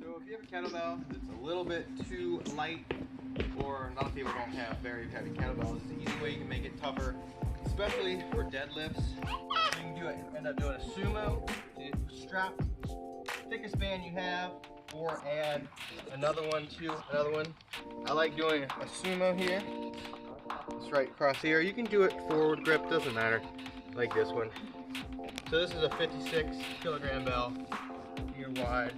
So if you have a kettlebell that's a little bit too light, or a lot of people don't have very heavy kettlebells, it's an easy way you can make it tougher, especially for deadlifts. You can end up doing a sumo, strap thickest band you have, or add another one to another one. I like doing a sumo here. It's right across here. You can do it forward grip, doesn't matter, like this one. So this is a 56 kilogram bell, here wide.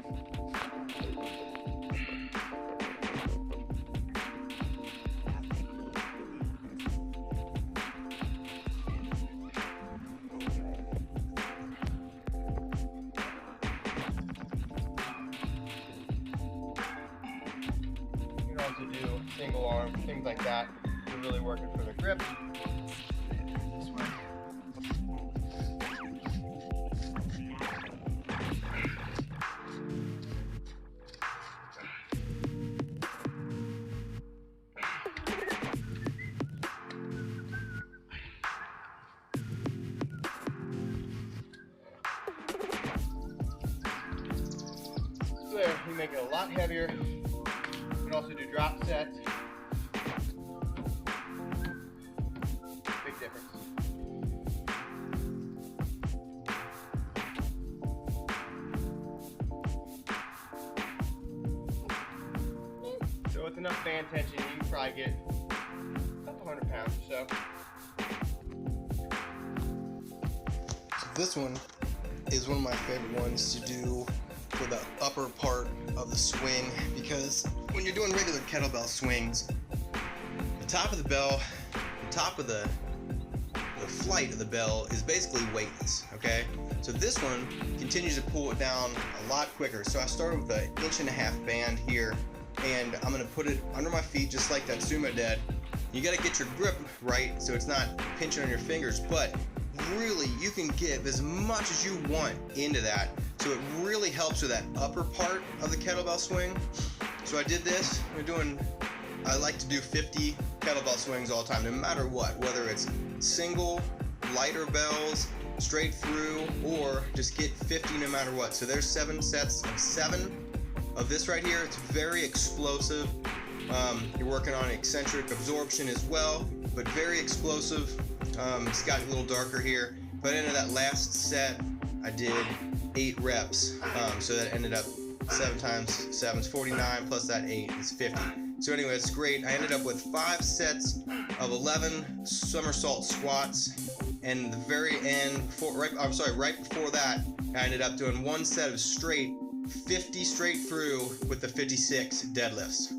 You can also do single arm, things like that. You're really working for the grip. This way. There, you make it a lot heavier. You can also do drop sets. Big difference. So with enough band tension, you can probably get a couple 100 pounds or so. So this one is one of my favorite ones to do for the upper part of the swing, because when you're doing regular kettlebell swings, the top of the bell, the top of the flight of the bell is basically weightless, okay? So this one continues to pull it down a lot quicker. So I started with an 1.5 inch band here, and I'm gonna put it under my feet just like that sumo dead. You gotta get your grip right so it's not pinching on your fingers, but really you can give as much as you want into that. So it really helps with that upper part of the kettlebell swing. So I did this, I like to do 50 kettlebell swings all the time, no matter what, whether it's single, lighter bells, straight through, or just get 50 no matter what. So there's 7 sets of 7 of this right here. It's very explosive. You're working on eccentric absorption as well, but very explosive. It's gotten a little darker here. But into that last set, I did 8 reps. So that ended up 7 times 7 is 49, plus that 8 is 50. So anyway, it's great. I ended up with 5 sets of 11 somersault squats, and the very end, right before that, I ended up doing 1 set of straight 50 straight through with the 56 deadlifts.